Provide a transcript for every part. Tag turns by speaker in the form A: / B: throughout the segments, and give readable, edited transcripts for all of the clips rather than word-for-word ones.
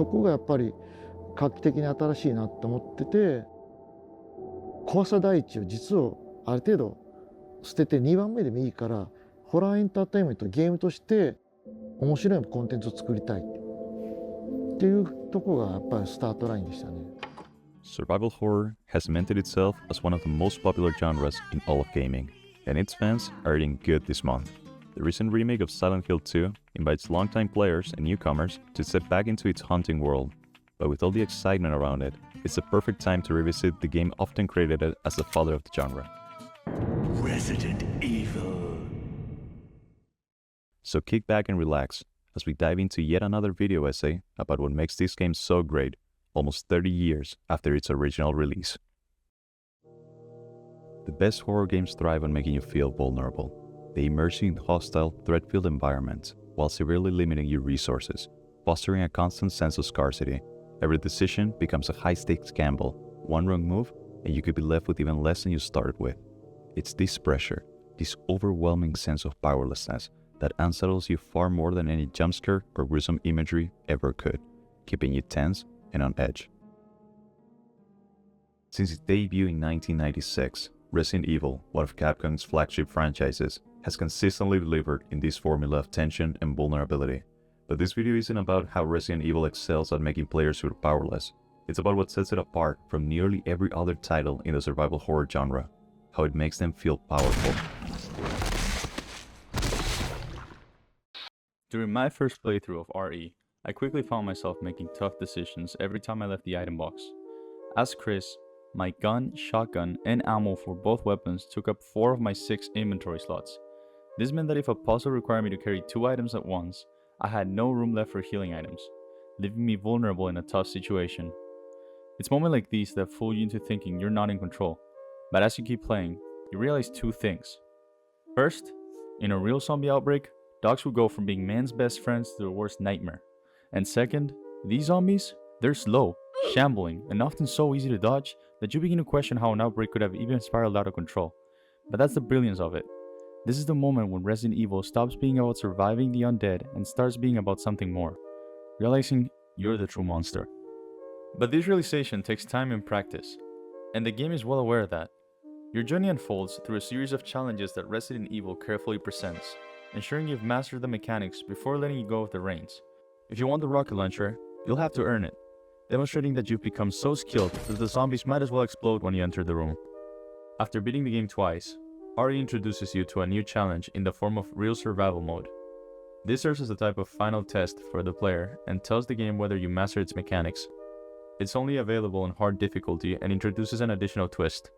A: とこがやっぱり画期的に新しいなって思ってて、怖さ第一を実をある程度捨てて2番目でもいいから、ホラーエンターテインメントゲームとして面白いコンテンツを作りたいっていうとこがやっぱりスタートラインでしたね。
B: Survival horror has cemented itself as one of the most popular genres in all of gaming, and its fans are eating good this month. The recent remake of Silent Hill 2 invites longtime players and newcomers to step back into its haunting world, but with all the excitement around it, it's the perfect time to revisit the game often credited as the father of the genre.
C: Resident Evil.
B: So kick back and relax as we dive into yet another video essay about what makes this game so great, almost 30 years after its original release. The best horror games thrive on making you feel vulnerable. They immerse you in hostile, threat-filled environments while severely limiting your resources, fostering a constant sense of scarcity. Every decision becomes a high-stakes gamble. One wrong move, and you could be left with even less than you started with. It's this pressure, this overwhelming sense of powerlessness, that unsettles you far more than any jumpscare or gruesome imagery ever could, keeping you tense and on edge. Since its debut in 1996, Resident Evil, one of Capcom's flagship franchises, has consistently delivered in this formula of tension and vulnerability. But this video isn't about how Resident Evil excels at making players feel powerless. It's about what sets it apart from nearly every other title in the survival horror genre, how it makes them feel powerful.
D: During my first playthrough of RE, I quickly found myself making tough decisions every time I left the item box. As Chris, my gun, shotgun, and ammo for both weapons took up 4 of my 6 inventory slots. This meant that if a puzzle required me to carry 2 items at once, I had no room left for healing items, leaving me vulnerable in a tough situation. It's moments like these that fool you into thinking you're not in control, but as you keep playing, you realize 2 things. First, in a real zombie outbreak, dogs will go from being man's best friends to their worst nightmare. And second, these zombies, they're slow, shambling, and often so easy to dodge that you begin to question how an outbreak could have even spiraled out of control. But that's the brilliance of it. This is the moment when Resident Evil stops being about surviving the undead and starts being about something more, realizing you're the true monster. But this realization takes time and practice, and the game is well aware of that. Your journey unfolds through a series of challenges that Resident Evil carefully presents, ensuring you've mastered the mechanics before letting you go of the reins. If you want the rocket launcher, you'll have to earn it, demonstrating that you've become so skilled that the zombies might as well explode when you enter the room. After beating the game twice, RE introduces you to a new challenge in the form of Real Survival Mode. This serves as a type of final test for the player and tells the game whether you master its mechanics. It's only available on hard difficulty and introduces an additional twist.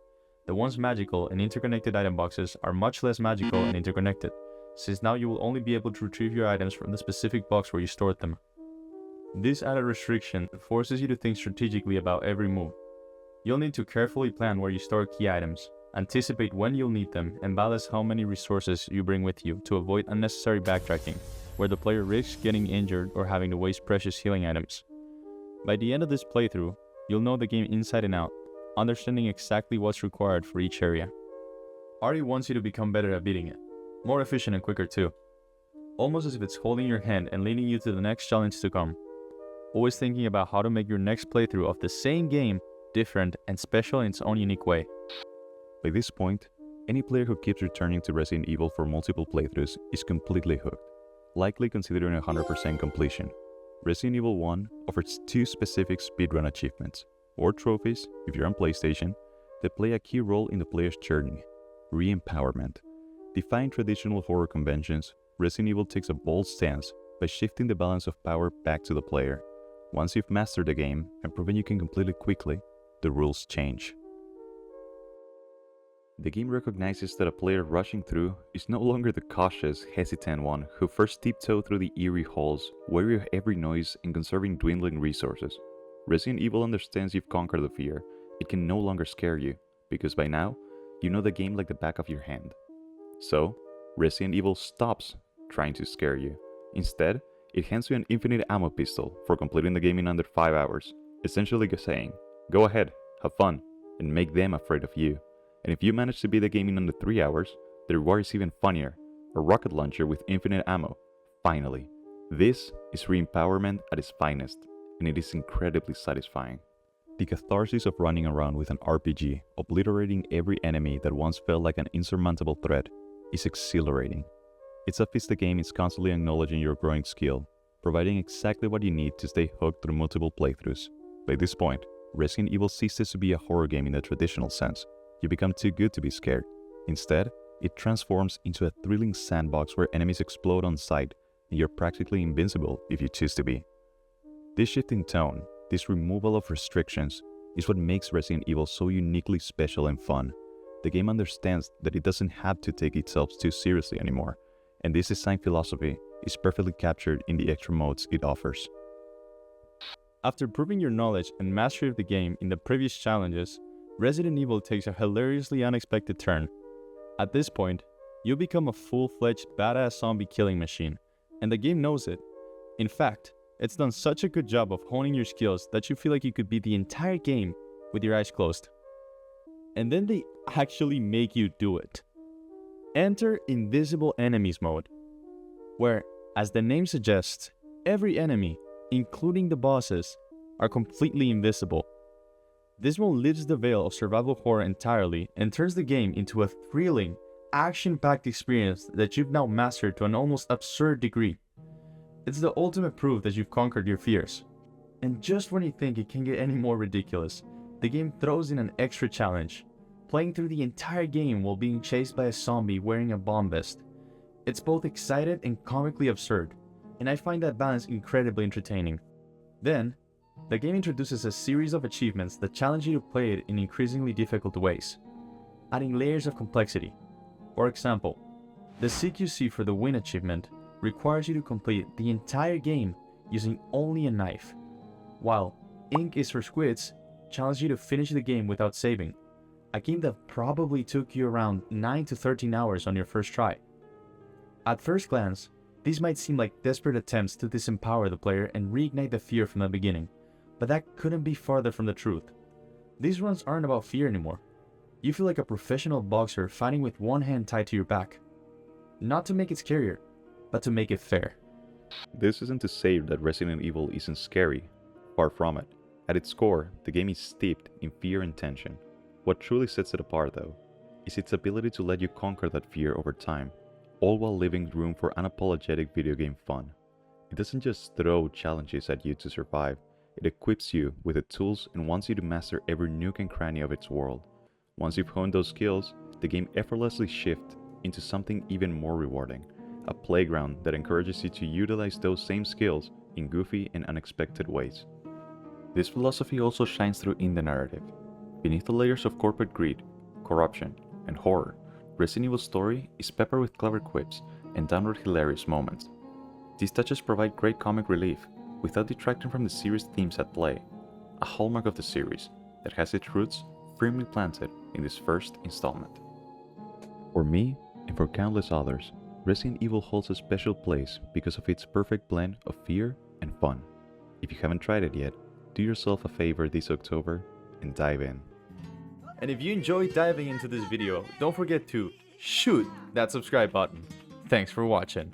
D: The once magical and interconnected item boxes are much less magical and interconnected, since now you will only be able to retrieve your items from the specific box where you stored them. This added restriction forces you to think strategically about every move. You'll need to carefully plan where you store key items, anticipate when you'll need them, and balance how many resources you bring with you to avoid unnecessary backtracking, where the player risks getting injured or having to waste precious healing items. By the end of this playthrough, you'll know the game inside and out, understanding exactly what's required for each area. RE wants you to become better at beating it, more efficient and quicker too, almost as if it's holding your hand and leading you to the next challenge to come, always thinking about how to make your next playthrough of the same game different and special in its own unique way.
B: By this point, any player who keeps returning to Resident Evil for multiple playthroughs is completely hooked, likely considering 100% completion. Resident Evil 1 offers 2 specific speedrun achievements, or trophies if you're on PlayStation, that play a key role in the player's journey: re-empowerment. Defying traditional horror conventions, Resident Evil takes a bold stance by shifting the balance of power back to the player. Once you've mastered the game and proven you can complete it quickly, the rules change. The game recognizes that a player rushing through is no longer the cautious, hesitant one who first tiptoed through the eerie halls, wary of every noise and conserving dwindling resources. Resident Evil understands you've conquered the fear. It can no longer scare you, because by now, you know the game like the back of your hand. So, Resident Evil stops trying to scare you. Instead, it hands you an infinite ammo pistol for completing the game in under 5 hours, essentially saying, go ahead, have fun, and make them afraid of you. And if you manage to beat the game in under 3 hours, the reward is even funnier: a rocket launcher with infinite ammo. Finally, this is re-empowerment at its finest, and it is incredibly satisfying. The catharsis of running around with an RPG, obliterating every enemy that once felt like an insurmountable threat, is exhilarating. It's a feast the game is constantly acknowledging your growing skill, providing exactly what you need to stay hooked through multiple playthroughs. By this point, Resident Evil ceases to be a horror game in the traditional sense. You become too good to be scared. Instead, it transforms into a thrilling sandbox where enemies explode on sight and you're practically invincible if you choose to be. This shift in tone, this removal of restrictions, is what makes Resident Evil so uniquely special and fun. The game understands that it doesn't have to take itself too seriously anymore, and this design philosophy is perfectly captured in the extra modes it offers.
D: After proving your knowledge and mastery of the game in the previous challenges, Resident Evil takes a hilariously unexpected turn. At this point, you become a full-fledged badass zombie killing machine, and the game knows it. In fact, it's done such a good job of honing your skills that you feel like you could beat the entire game with your eyes closed. And then they actually make you do it. Enter Invisible Enemies mode, where, as the name suggests, every enemy, including the bosses, are completely invisible. This mode lifts the veil of survival horror entirely and turns the game into a thrilling, action-packed experience that you've now mastered to an almost absurd degree. It's the ultimate proof that you've conquered your fears. And just when you think it can't get any more ridiculous, the game throws in an extra challenge, playing through the entire game while being chased by a zombie wearing a bomb vest. It's both excited and comically absurd, and I find that balance incredibly entertaining. Then, the game introduces a series of achievements that challenge you to play it in increasingly difficult ways, adding layers of complexity. For example, the CQC for the Win achievement requires you to complete the entire game using only a knife, while Ink is for Squids challenges you to finish the game without saving, a game that probably took you around 9 to 13 hours on your first try. At first glance, these might seem like desperate attempts to disempower the player and reignite the fear from the beginning, but that couldn't be farther from the truth. These runs aren't about fear anymore. You feel like a professional boxer fighting with one hand tied to your back. Not to make it scarier, but to make it fair.
B: This isn't to say that Resident Evil isn't scary. Far from it. At its core, the game is steeped in fear and tension. What truly sets it apart, though, is its ability to let you conquer that fear over time, all while leaving room for unapologetic video game fun. It doesn't just throw challenges at you to survive, it equips you with the tools and wants you to master every nook and cranny of its world. Once you've honed those skills, the game effortlessly shifts into something even more rewarding, a playground that encourages you to utilize those same skills in goofy and unexpected ways. This philosophy also shines through in the narrative. Beneath the layers of corporate greed, corruption, and horror, Resident Evil's story is peppered with clever quips and downright hilarious moments. These touches provide great comic relief without detracting from the series' themes at play, a hallmark of the series that has its roots firmly planted in this first installment. For me, and for countless others, Resident Evil holds a special place because of its perfect blend of fear and fun. If you haven't tried it yet, do yourself a favor this October and dive in.
D: And if you enjoyed diving into this video, don't forget to shoot that subscribe button. Thanks for watching.